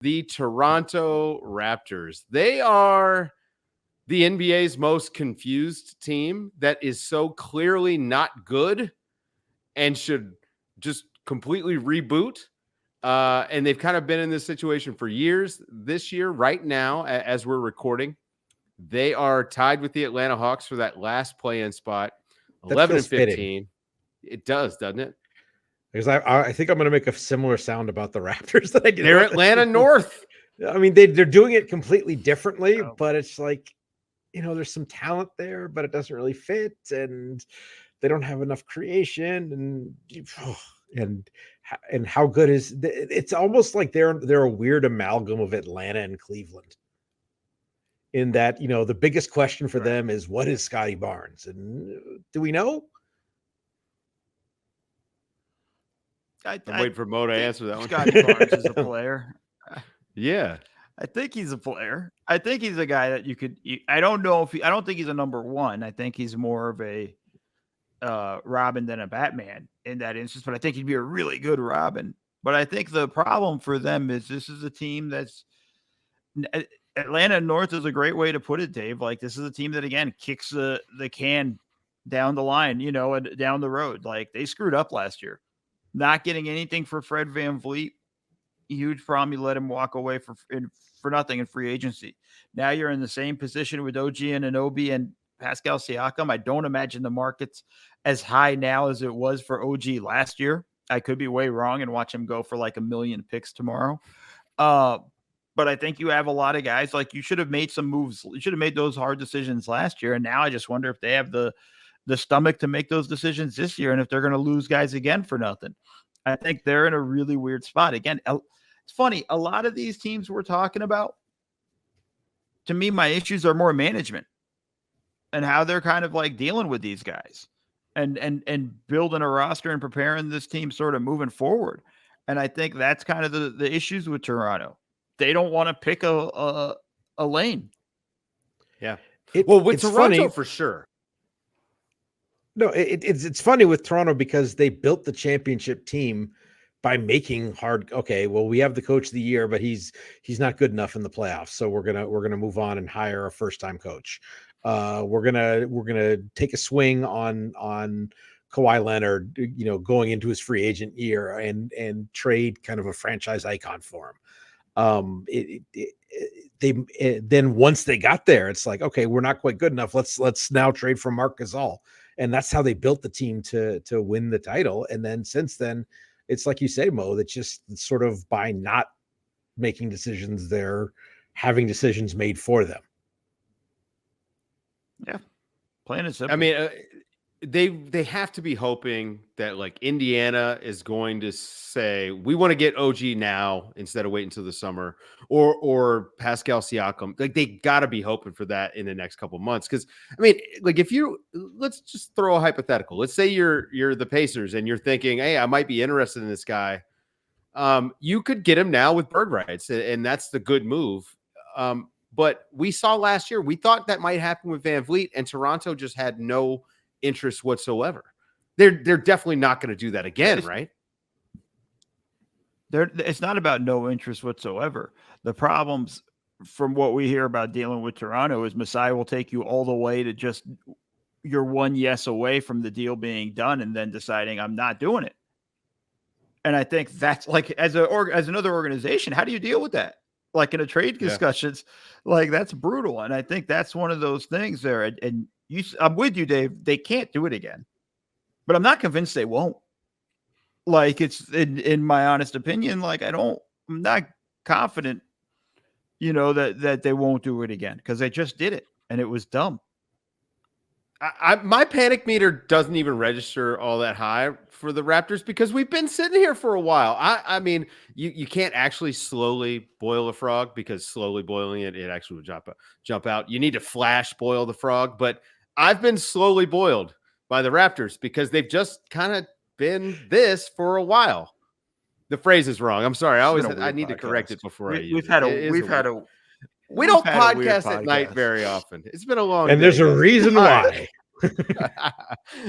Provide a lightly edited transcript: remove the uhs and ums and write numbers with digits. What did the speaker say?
the Toronto Raptors. They are the NBA's most confused team that is so clearly not good and should just completely reboot. And they've kind of been in this situation for years. This year, right now, as we're recording, they are tied with the Atlanta Hawks for that last play-in spot, 11-15. Fitting. It does, doesn't it? Because I think I'm going to make a similar sound about the Raptors that I did. They're Atlanta North. I mean, they're doing it completely differently, but it's like, there's some talent there, but it doesn't really fit, and they don't have enough creation, and how good is it's almost like they're a weird amalgam of Atlanta and Cleveland. In that, the biggest question for them is, what is Scotty Barnes, and do we know? I'm waiting for Mo to answer that one. Scotty Barnes is a player. Yeah. I think he's a player. I think he's a guy that I don't know if I don't think he's a number one. I think he's more of a Robin than a Batman in that instance, but I think he'd be a really good Robin. But I think the problem for them is this is a team that's Atlanta North is a great way to put it, Dave. Like, this is a team that, again, kicks the can down the line, and down the road. Like, they screwed up last year. Not getting anything for Fred VanVleet, huge problem. You let him walk away for nothing in free agency. Now you're in the same position with OG Anunoby and Pascal Siakam. I don't imagine the market's as high now as it was for OG last year. I could be way wrong and watch him go for like 1 million picks tomorrow. But I think you have a lot of guys, like, you should have made some moves. You should have made those hard decisions last year. And now I just wonder if they have the stomach to make those decisions this year, and if they're going to lose guys again for nothing. I think they're in a really weird spot. Again, it's funny. A lot of these teams we're talking about, to me, my issues are more management and how they're kind of like dealing with these guys and building a roster and preparing this team sort of moving forward. And I think that's kind of the issues with Toronto. They don't want to pick a lane. Yeah. With Toronto, funny, for sure. No, it's funny with Toronto because they built the championship team by making hard. Okay, well, we have the coach of the year, but he's not good enough in the playoffs, so we're gonna move on and hire a first time coach. We're gonna take a swing on Kawhi Leonard, going into his free agent year and trade kind of a franchise icon for him. Then once they got there, it's like, okay, we're not quite good enough. Let's now trade for Marc Gasol. And that's how they built the team to win the title. And then since then, it's like you say, Mo, that's just sort of by not making decisions, they're having decisions made for them. Yeah. Plain and simple. I mean, they have to be hoping that, like, Indiana is going to say, we want to get OG now instead of waiting until the summer, or Pascal Siakam. Like, they got to be hoping for that in the next couple of months. Because, I mean, like, let's just throw a hypothetical. Let's say you're the Pacers and you're thinking, hey, I might be interested in this guy. You could get him now with bird rights, and that's the good move. But we saw last year, we thought that might happen with VanVleet, and Toronto just had no interest whatsoever. They're definitely not going to do that again, right? It's not about no interest whatsoever. The problems, from what we hear about dealing with Toronto, is Masai will take you all the way to just you're one yes away from the deal being done, and then deciding I'm not doing it. And I think that's like, as another organization, how do you deal with that? Like in a trade discussions, like, that's brutal. And I think that's one of those things there. And I'm with you, Dave. They can't do it again, but I'm not convinced they won't. Like, it's in my honest opinion, like, I'm not confident, that they won't do it again, because they just did it and it was dumb. My panic meter doesn't even register all that high for the Raptors because we've been sitting here for a while. I mean, you can't actually slowly boil a frog, because slowly boiling it actually will jump out. You need to flash boil the frog, but I've been slowly boiled by the Raptors because they've just kind of been this for a while. The phrase is wrong. I'm sorry. I need to correct it before I use it. We don't podcast at night very often. It's been a long and day. There's a reason why.